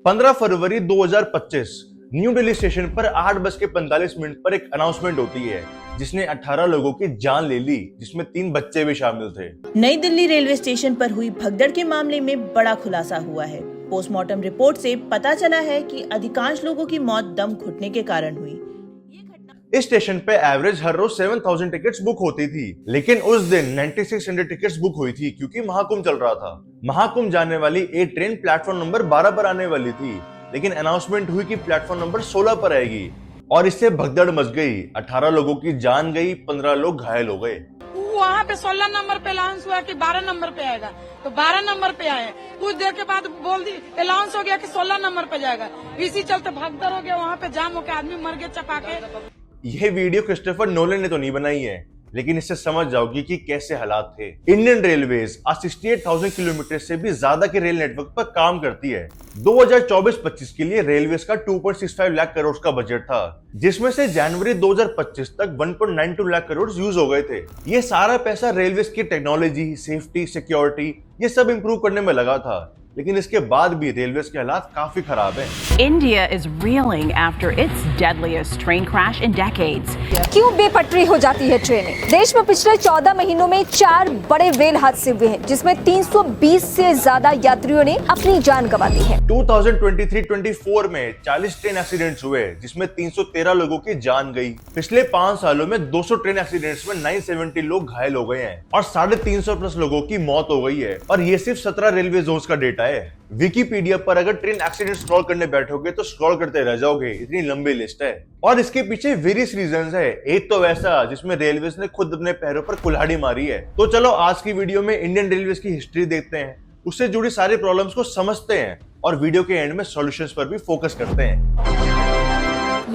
15 फरवरी 2025 new Delhi station पर 8:45 पर एक अनाउंसमेंट होती है जिसने 18 लोगों की जान ले ली, जिसमें 3 बच्चे भी शामिल थे। नई दिल्ली रेलवे स्टेशन पर हुई भगदड़ के मामले में बड़ा खुलासा हुआ है। पोस्टमार्टम रिपोर्ट से पता चला है कि अधिकांश लोगों की मौत दम घुटने के कारण हुई। इस स्टेशन पे एवरेज हर रोज 7000 टिकट्स बुक होती थी, लेकिन उस दिन 9600 टिकट्स बुक हुई थी क्योंकि महाकुंभ चल रहा था। महाकुंभ जाने वाली एक ट्रेन प्लेटफॉर्म नंबर 12 पर आने वाली थी, लेकिन अनाउंसमेंट हुई कि प्लेटफॉर्म नंबर 16 पर आएगी और इससे भगदड़ मच गई। 18 लोगों की जान गई, 15 लोग घायल हो गए। वहाँ पे 16 नंबर पे अलाउंस हुआ कि 12 नंबर पे आएगा, तो 12 नंबर पे आए। कुछ देर के बाद बोल दी अलाउंस हो गया कि 16 नंबर पे जाएगा। इसी चलते भगदड़ हो गया, वहाँ पे जाम हो के आदमी मर गए चपा के। यह वीडियो क्रिस्टोफर नोलन ने तो नहीं बनाई है, लेकिन इससे समझ जाओगी कि कैसे हालात थे। इंडियन रेलवेज आज 68,000 किलोमीटर से भी ज्यादा के रेल नेटवर्क पर काम करती है। 2024-25 के लिए रेलवेज का 2.65 लाख करोड़ का बजट था, जिसमें से जनवरी 2025 तक 1.92 लाख करोड़ यूज हो गए थे। ये सारा पैसा रेलवेज की टेक्नोलॉजी, सेफ्टी, सिक्योरिटी ये सब इंप्रूव करने में लगा था, लेकिन इसके बाद भी रेलवेज के हालात काफी खराब हैं। India is reeling after its deadliest train crash in decades. क्यों बेपटरी हो जाती है ट्रेनें? देश में पिछले 14 महीनों में 4 बड़े रेल हादसे हुए हैं, जिसमें 320 से ज्यादा यात्रियों ने अपनी जान गंवा दी है। 2023-24 में 40 ट्रेन एक्सीडेंट्स हुए, जिसमें 313 लोगों की जान गई। पिछले 5 सालों में 200 ट्रेन एक्सीडेंट्स में 970 लोग घायल हो गए हैं और 350 प्लस लोगों की मौत हो गई है। और ये सिर्फ 17 रेलवे जोन्स का डेटा है। विकिपीडिया पर अगर ट्रेन एक्सीडेंट स्क्रॉल करने बैठोगे तो स्क्रॉल करते रह जाओगे, इतनी लंबी लिस्ट है। और इसके पीछे वेरियस रीजंस है। एक तो वैसा जिसमें रेलवेज ने खुद अपने पैरों पर कुल्हाड़ी मारी है। तो चलो आज की वीडियो में इंडियन रेलवेज की हिस्ट्री देखते हैं, उससे जुड़ी सारी प्रॉब्लम्स को समझते हैं और वीडियो के एंड में सॉल्यूशंस पर भी फोकस करते हैं।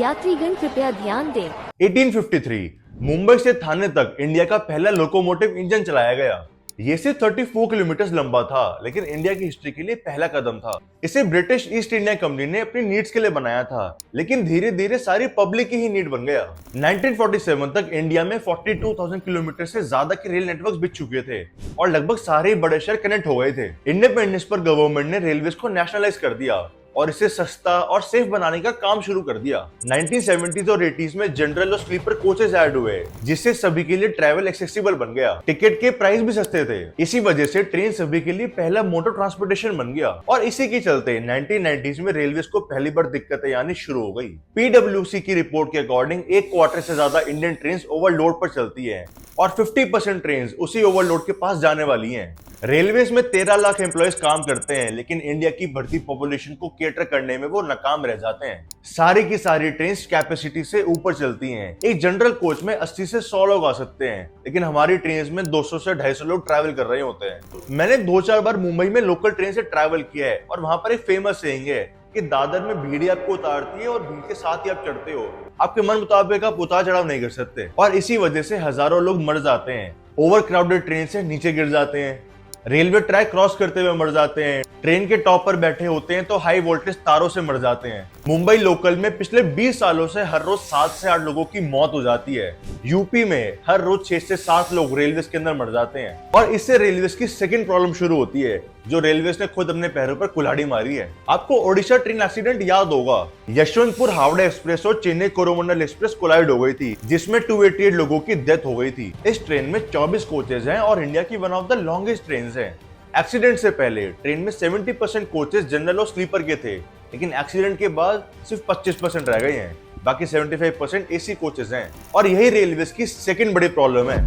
यात्रीगण कृपया ध्यान दें। 1853 मुंबई से थाने तक इंडिया का पहला लोकोमोटिव इंजन चलाया गया। ये सिर्फ 34 किलोमीटर लंबा था, लेकिन इंडिया की हिस्ट्री के लिए पहला कदम था। इसे ब्रिटिश ईस्ट इंडिया कंपनी ने अपनी नीड्स के लिए बनाया था, लेकिन धीरे धीरे सारी पब्लिक की ही नीड बन गया। 1947 तक इंडिया में 42,000 किलोमीटर से ज्यादा के रेल नेटवर्क बिक चुके थे और लगभग सारे बड़े शहर कनेक्ट हो गए थे। इंडिपेंडेंस पर गवर्नमेंट ने रेलवेज को नेशनलाइज कर दिया और इसे सस्ता और सेफ बनाने का काम शुरू कर दिया। 1970s और 80s में जनरल और स्लीपर कोचेस ऐड हुए, जिससे सभी के लिए ट्रैवल एक्सेसिबल बन गया। टिकट के प्राइस भी सस्ते थे। इसी वजह से ट्रेन सभी के लिए पहला मोटर ट्रांसपोर्टेशन बन गया और इसी के चलते 1990s में रेलवेज को पहली बार दिक्कतें आनी शुरू हो गई। PwC की रिपोर्ट के अकॉर्डिंग एक क्वार्टर से ज्यादा इंडियन ट्रेन ओवरलोड पर चलती है और 50% ट्रेन उसी ओवरलोड के पास जाने वाली हैं। रेलवेज में 13 लाख एम्प्लॉयज काम करते हैं, लेकिन इंडिया की बढ़ती पॉपुलेशन को केटर करने में वो नाकाम रह जाते हैं। सारी की सारी ट्रेन कैपेसिटी से ऊपर चलती हैं। एक जनरल कोच में 80 से 100 लोग आ सकते हैं, लेकिन हमारी ट्रेन में 200 से 250 लोग ट्रैवल कर रहे होते हैं। मैंने 2-4 बार मुंबई में लोकल ट्रेन से ट्रैवल किया है और वहां पर एक फेमस सेइंग है कि दादर में भीड़ आपको उतारती है और भीड़ के साथ ही आप चढ़ते हो। आपके मन मुताबिक आप उतार चढ़ाव नहीं कर सकते और इसी वजह से हजारों लोग मर जाते हैं। ओवर क्राउडेड ट्रेन से नीचे गिर जाते हैं, रेलवे ट्रैक क्रॉस करते हुए मर जाते हैं, ट्रेन के टॉप पर बैठे होते हैं तो हाई वोल्टेज तारों से मर जाते हैं। मुंबई लोकल में पिछले 20 सालों से हर रोज 7 से 8 लोगों की मौत हो जाती है। यूपी में हर रोज 6 से 7 लोग रेलवेज के अंदर मर जाते हैं और इससे रेलवेज की सेकंड प्रॉब्लम शुरू होती है, जो रेलवेज ने खुद अपने पैरों पर कुल्हाड़ी मारी है। आपको ओडिशा ट्रेन एक्सीडेंट याद होगा। यशवंतपुर हावड़ा एक्सप्रेस और चेन्नई कोरोमंडल एक्सप्रेस कोलाइड हो गई थी, जिसमें 288 लोगों की डेथ हो गई थी। इस ट्रेन में 24 कोचेज हैं और इंडिया की one of the longest train है। एक्सीडेंट से पहले ट्रेन में 70% कोचेस जनरल और स्लीपर के थे, लेकिन एक्सीडेंट के बाद सिर्फ 25% रह गए हैं। बाकी 75% एसी कोचेस हैं और यही रेलवेज की सेकंड बड़ी प्रॉब्लम है।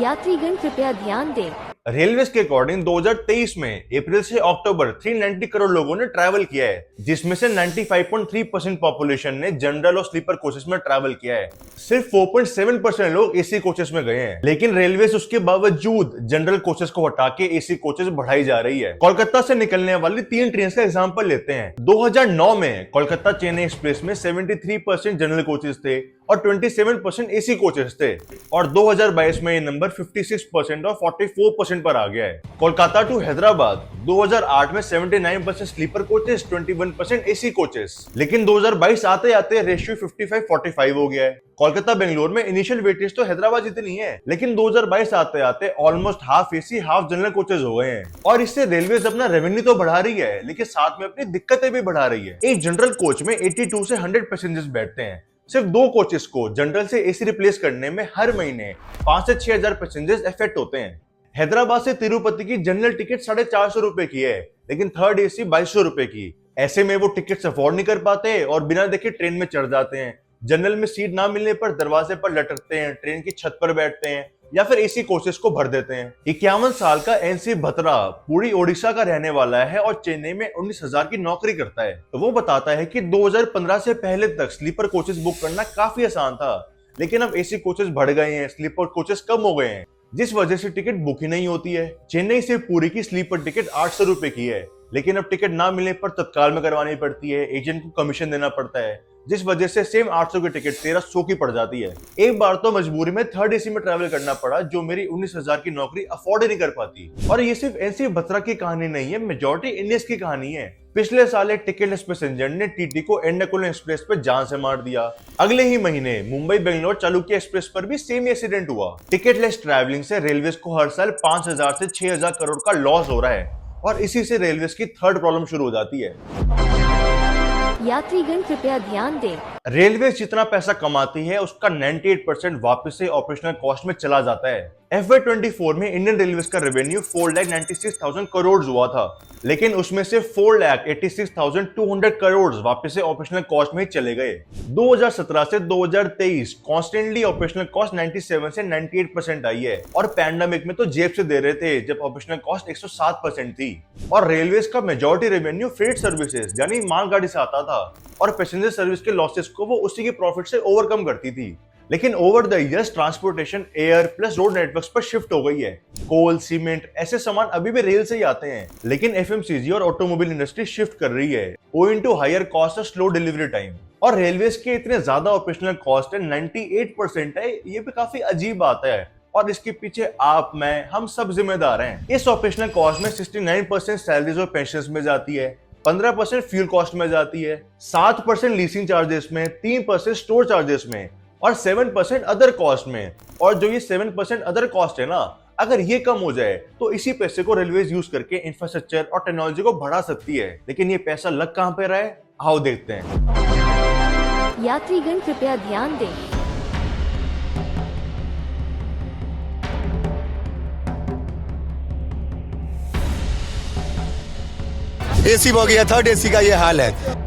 यात्रीगण कृपया ध्यान दें। रेलवेज के अकॉर्डिंग 2023 में अप्रैल से अक्टूबर 390 करोड़ लोगों ने ट्रैवल किया है, जिसमें से 95.3% पॉपुलेशन ने जनरल और स्लीपर कोचेस में ट्रैवल किया है। सिर्फ 4.7% लोग एसी कोचेस में गए हैं, लेकिन रेलवेज उसके बावजूद जनरल कोचेस को हटा के एसी कोचेस बढ़ाई जा रही है। कोलकाता से निकलने वाली 3 ट्रेन का एग्जाम्पल लेते हैं। 2009 में कोलकाता चेन्नई एक्सप्रेस में 73% जनरल कोचेस थे और 27% एसी कोचेस थे और 2022 में ये नंबर 56% और 44% पर आ गया है। कोलकाता टू हैदराबाद 2008 में 79% स्लीपर कोचेस, 21% एसी कोचेस, लेकिन 2022 आते आते रेशियो 55-45 हो गया है। कोलकाता बेंगलोर में इनिशियल वेटेज तो हैदराबाद जितनी है, लेकिन 2022 आते आते almost half AC half general coaches हो गए हैं। और इससे रेलवेज अपना रेवेन्यू तो बढ़ा रही है, लेकिन साथ में अपनी दिक्कतें भी बढ़ा रही है। एक जनरल कोच में 82 से 100 पैसेंजर्स बैठते हैं। सिर्फ 2 कोचेस को जनरल से एसी रिप्लेस करने में हर महीने 5 से 6 हजार पैसेंजर्स इफेक्ट होते हैं। हैदराबाद से तिरुपति की जनरल टिकट 450 रुपए की है, लेकिन थर्ड एसी 2200 रुपए की। ऐसे में वो टिकट अफोर्ड नहीं कर पाते और बिना देखे ट्रेन में चढ़ जाते हैं। जनरल में सीट ना मिलने पर दरवाजे पर लटकते हैं, ट्रेन की छत पर बैठते हैं या फिर एसी कोचेस को भर देते हैं। 51 साल का एनसी भत्रा पूरी ओडिशा का रहने वाला है और चेन्नई में 19,000 की नौकरी करता है। तो वो बताता है कि 2015 से पहले तक स्लीपर कोचेस बुक करना काफी आसान था, लेकिन अब एसी कोचेस बढ़ गए हैं, स्लीपर कोचेस कम हो गए हैं, जिस वजह से टिकट बुक ही नहीं होती है। चेन्नई से पुरी की स्लीपर टिकट 800 रुपए की है, लेकिन अब टिकट ना मिलने पर तत्काल में करवानी पड़ती है, एजेंट को कमीशन देना पड़ता है, जिस वजह से सेम 800 की टिकट 1300 की पड़ जाती है। एक बार तो मजबूरी में थर्ड एसी में ट्रैवल करना पड़ा, जो मेरी 19,000 की नौकरी अफोर्ड ही नहीं कर पाती। और ये सिर्फ एनसी भत्रा की कहानी नहीं है, मेजॉरिटी इंडियंस की कहानी है। पिछले साल एक टिकटलेस पैसेंजर ने टीटी को एर्नाकुलम एक्सप्रेस पर जान से मार दिया। अगले ही महीने मुंबई बेंगलोर चालुक्य एक्सप्रेस पर भी सेम एक्सीडेंट हुआ। टिकटलेस ट्रैवलिंग से रेलवेज को हर साल 5,000 से 6,000 करोड़ का लॉस हो रहा है और इसी से रेलवेज की थर्ड प्रॉब्लम शुरू हो जाती है। यात्रीगण कृपया ध्यान दें। रेलवे जितना पैसा कमाती है उसका 98% वापस से ऑपरेशनल कॉस्ट में चला जाता है। FY24 में इंडियन रेलवे का रेवेन्यू 4,96,000 करोड़ हुआ था, लेकिन उसमें से 4,86,200 करोड़ वापस से ऑपरेशनल कॉस्ट में ही चले गए। 2017 से 2023 कॉन्स्टेंटली ऑपरेशनल कॉस्ट 97 से 98% आई है और पैंडेमिक में तो जेब से दे रहे थे जब ऑपरेशनल कॉस्ट 107% थी। और रेलवेज का मेजॉरिटी रेवेन्यू फ्रेट सर्विसेज यानी मालगाड़ी से आता था और पैसेंजर सर्विस के लॉसेस को वो उसी के प्रॉफिट से ओवरकम करती थी। लेकिन over the years transportation air plus road networks पर शिफ्ट हो गई है। कोल, सीमेंट ऐसे सामान अभी भी रेल से ही आते हैं, लेकिन FMCG और ऑटोमोबाइल इंडस्ट्री शिफ्ट कर रही है ओइंग टू हायर कॉस्ट और स्लो डिलीवरी टाइम। और रेलवेज के इतने ज्यादा ऑपरेशनल कॉस्ट है 98% है, ये भी काफी अजीब बात है और इसके पीछे आप, मैं, हम सब जिम्मेदार हैं। इस ऑपरेशनल कॉस्ट में 69% सैलरीज और पेंशन में जाती है, 15% फ्यूल कॉस्ट में जाती है, 7% लीसिंग चार्जेस में, 3% स्टोर चार्जेस में और 7% अदर कॉस्ट में। और जो ये 7% अदर कॉस्ट है ना, अगर ये कम हो जाए तो इसी पैसे को रेलवेज यूज करके इंफ्रास्ट्रक्चर और टेक्नोलॉजी को बढ़ा सकती है। लेकिन ये पैसा लग कहां पे रहा है, आओ देखते हैं। यात्रीगण कृपया ध्यान दें। एसी हो गया, थर्ड एसी का ये हाल है।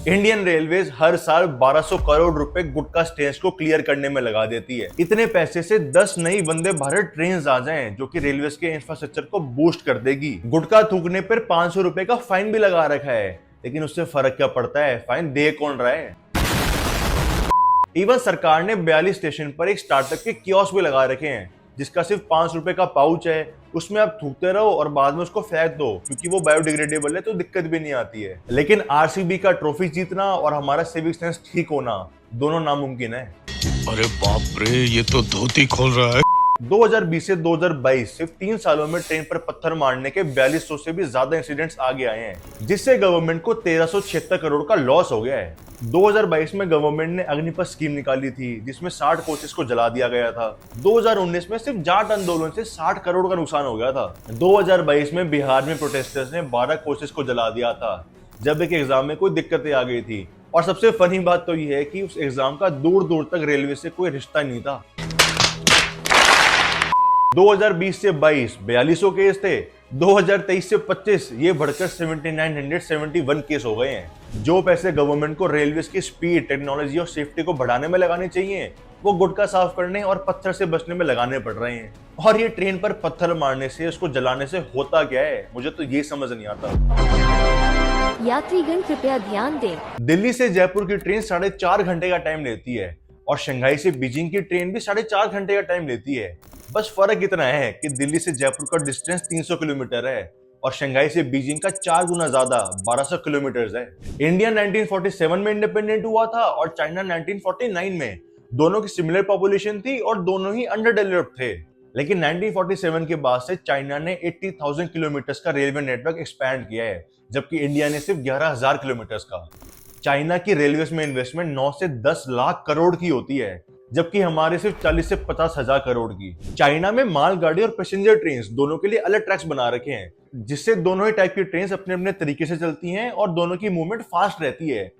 इंडियन रेलवेज हर साल 1200 करोड़ रुपए गुटखा स्टेज को क्लियर करने में लगा देती है। इतने पैसे से 10 नई वंदे भारत ट्रेन आ जाएं, जो कि रेलवेज के इंफ्रास्ट्रक्चर को बूस्ट कर देगी। गुटखा थूकने पर 500 रुपए का फाइन भी लगा रखा है, लेकिन उससे फर्क क्या पड़ता है, फाइन दे कौन रहा है। इवन सरकार ने 42 स्टेशन पर एक स्टार्टअप के कियोस्क भी लगा रखे हैं, जिसका सिर्फ 5 रुपए का पाउच है। उसमें आप थूकते रहो और बाद में उसको फेंक दो, क्योंकि वो बायोडिग्रेडेबल है तो दिक्कत भी नहीं आती है। लेकिन RCB का ट्रॉफी जीतना और हमारा सिविक सेंस ठीक होना दोनों नामुमकिन है। अरे बाप रे, ये तो धोती खोल रहा है। 2020 से 2022 सिर्फ 3 सालों में ट्रेन पर पत्थर मारने के 4200 से भी ज्यादा इंसिडेंट्स आगे आए हैं, जिससे गवर्नमेंट को 1376 करोड़ का लॉस हो गया है। 2022 में गवर्नमेंट ने अग्निपथ स्कीम निकाली थी, जिसमें 60 कोचेस को जला दिया गया था। 2019 में सिर्फ जाट आंदोलन से 60 करोड़ का नुकसान हो गया था। 2022 में बिहार में प्रोटेस्टर्स ने 12 कोचेस को जला दिया था, जब एक एग्जाम में कोई दिक्कतें आ गई थी। और सबसे फनी बात तो यह है कि उस एग्जाम का दूर दूर तक रेलवे से कोई रिश्ता नहीं था। 2020 से 22 4200 केस थे, 2023 से 25 ये बढ़कर 7971 केस हो गए हैं। जो पैसे गवर्नमेंट को रेलवे की स्पीड, टेक्नोलॉजी और सेफ्टी को बढ़ाने में लगाने चाहिए, वो गुटखा साफ करने और पत्थर से बचने में लगाने पड़ रहे हैं। और ये ट्रेन पर पत्थर मारने से, उसको जलाने से होता क्या है, मुझे तो ये समझ नहीं आता। यात्रीगण कृपया ध्यान दें। दिल्ली से जयपुर की ट्रेन 4.5 घंटे का टाइम लेती है और शंघाई से बीजिंग की ट्रेन भी 4.5 घंटे का टाइम लेती है। बस फर्क इतना है कि दिल्ली से जयपुर का डिस्टेंस 300 किलोमीटर है, और शंघाई से बीजिंग का 4 गुना ज्यादा 1200 किलोमीटर है। इंडिया 1947 में इंडिपेंडेंट हुआ था और चाइना 1949 में। दोनों की सिमिलर पॉपुलेशन थी और दोनों ही अंडर डेवलप्ड थे। लेकिन 1947 के बाद से चाइना ने 80,000 किलोमीटर का रेलवे नेटवर्क एक्सपैंड किया है, जबकि इंडिया ने सिर्फ 11,000 किलोमीटर का। चाइना की रेलवे में इन्वेस्टमेंट 9 से 10 लाख करोड़ की होती है, जबकि हमारे सिर्फ 40 से 50 हजार करोड़ की। चाइना में मालगाड़ी और पैसेंजर ट्रेन दोनों के लिए अलग ट्रैक्स बना रखे हैं, जिससे दोनों ही टाइप की ट्रेन अपने अपने तरीके से चलती हैं और दोनों की मूवमेंट फास्ट रहती है।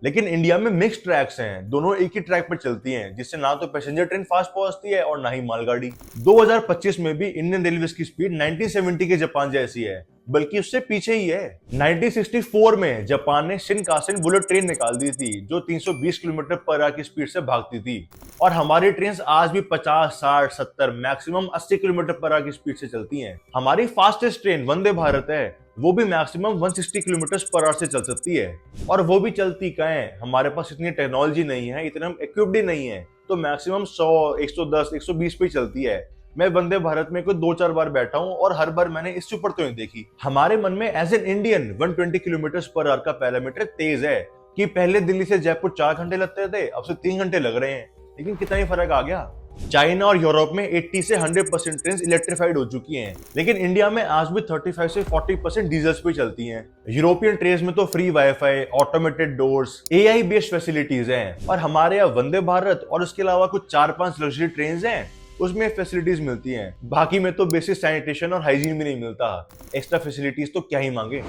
लेकिन इंडिया में मिक्स ट्रैक्स हैं, दोनों एक ही ट्रैक पर चलती हैं, जिससे ना तो पैसेंजर ट्रेन फास्ट पहुंचती है और ना ही मालगाड़ी। 2025 में भी इंडियन रेलवे की स्पीड 1970 के जापान जैसी है, बल्कि उससे पीछे ही है। 1964 में जापान ने शिनकानसेन बुलेट ट्रेन निकाल दी थी, जो 320 किलोमीटर पर आवर की स्पीड से भागती थी, और हमारी ट्रेन आज भी 50, 60, 70, मैक्सिमम 80 किलोमीटर पर आवर की स्पीड से चलती हैं। हमारी फास्टेस्ट ट्रेन वंदे भारत है, वो भी मैक्सिमम 160 किलोमीटर पर आवर से चल सकती है, और वो भी चलती कहाँ है, हमारे पास इतनी टेक्नोलॉजी नहीं है, इतने हम इक्विप्ड ही नहीं है, तो मैक्सिमम 100, 110, 120 पे चलती है। मैं वंदे भारत में कोई 2-4 बार बैठा हूं और हर बार मैंने इससे ऊपर तो नहीं देखी। हमारे मन में as an Indian 120 kilometre per hour का पैरामीटर तेज है कि पहले दिल्ली से जयपुर 4 घंटे लगते थे, अब से 3 घंटे लग रहे हैं। लेकिन कितना ही फर्क आ गया। चाइना और यूरोप में 80 से 100% ट्रेन इलेक्ट्रिफाइड हो चुकी हैं, लेकिन इंडिया में आज भी 35 से 40% डीजल्स पे चलती हैं। यूरोपियन ट्रेन में तो free wifi, automated doors, AI based facilities हैं, और हमारे यहाँ वंदे भारत और उसके अलावा कुछ 4-5 लग्जरी ट्रेन हैं, उसमें फैसिलिटीज मिलती हैं। बाकी में तो बेसिक सैनिटेशन और हाइजीन भी नहीं मिलता। एक्स्ट्रा फैसिलिटीज तो क्या ही मांगे।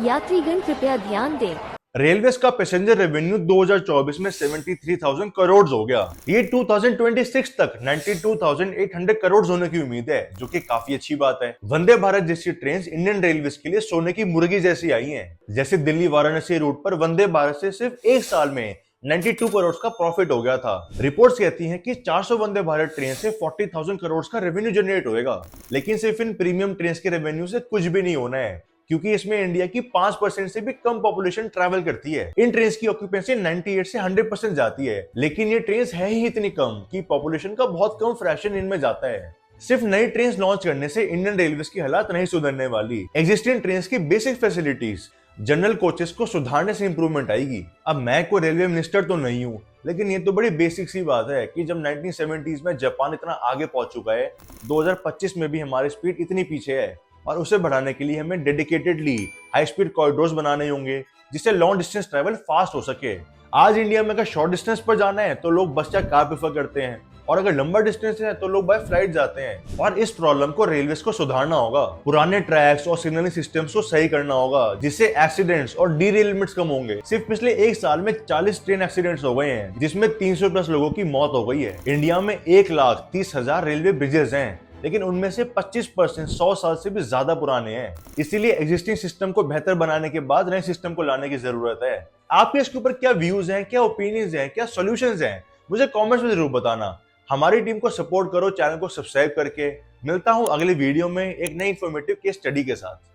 यात्रीगण कृपया ध्यान दें। रेलवेज का पैसेंजर रेवेन्यू 2024 में 73,000 करोड़ हो गया। ये 2026 तक 92,800 करोड़ होने की उम्मीद है, जो कि काफी अच्छी बात है। वंदे भारत जैसी ट्रेन इंडियन रेलवेज के लिए सोने की मुर्गी जैसी आई हैं। जैसे दिल्ली वाराणसी रूट पर वंदे भारत से सिर्फ एक साल में 92 करोड़ का प्रॉफिट हो गया था। रिपोर्ट्स कहती हैं कि 400 वंदे भारत ट्रेन से 40,000 करोड़ का रेवेन्यू जनरेट होएगा। लेकिन सिर्फ इन प्रीमियम ट्रेन के रेवेन्यू से कुछ भी नहीं होना है, क्योंकि इसमें इंडिया की 5% से भी कम पॉपुलेशन ट्रैवल करती है। इन ट्रेन की ऑक्यूपेंसी 98 से 100% जाती है, लेकिन ये ट्रेन है ही इतनी कम कि पॉपुलेशन का बहुत कम फ्रैक्शन इनमें जाता है। सिर्फ नई ट्रेन लॉन्च करने से इंडियन रेलवे की हालात नहीं सुधरने वाली। एग्जिस्टिंग ट्रेन की बेसिक फैसिलिटीज, जनरल कोचेस को सुधारने से इंप्रूवमेंट आएगी। अब मैं कोई रेलवे मिनिस्टर तो नहीं हूँ, लेकिन ये तो बड़ी बेसिक सी बात है कि जब 1970s में जापान इतना आगे पहुंच चुका है, 2025 में भी हमारी स्पीड इतनी पीछे है, और उसे बढ़ाने के लिए हमें डेडिकेटेडली हाई स्पीड कॉरिडोर्स बनाने होंगे, जिससे लॉन्ग डिस्टेंस ट्रैवल फास्ट हो सके। आज इंडिया में अगर शॉर्ट डिस्टेंस पर जाना है तो लोग बस या कार प्रेफर करते हैं, और अगर लंबा डिस्टेंस है तो लोग बाय फ्लाइट जाते हैं। और इस प्रॉब्लम को रेलवेज को सुधारना होगा, पुराने ट्रैक्स और सिग्नलिंग सिस्टम्स को सही करना होगा, जिससे एक्सीडेंट्स और डीरेलमेंट्स कम होंगे। सिर्फ पिछले एक साल में 40 ट्रेन एक्सीडेंट्स हो गए हैं, जिसमें 300 प्लस लोगों की मौत हो गई है। इंडिया में 1,30,000 रेलवे ब्रिजेस हैं, लेकिन उनमें से 25% 100 साल से भी ज्यादा पुराने हैं। इसीलिए एग्जिस्टिंग सिस्टम को बेहतर बनाने के बाद नए सिस्टम को लाने की जरूरत है। आपके इसके ऊपर क्या व्यूज हैं, क्या ओपिनियंस हैं, क्या सॉल्यूशंस हैं, मुझे कमेंट्स में जरूर बताना। हमारी टीम को सपोर्ट करो चैनल को सब्सक्राइब करके। मिलता हूं अगले वीडियो में एक नई इंफॉर्मेटिव केस स्टडी के साथ।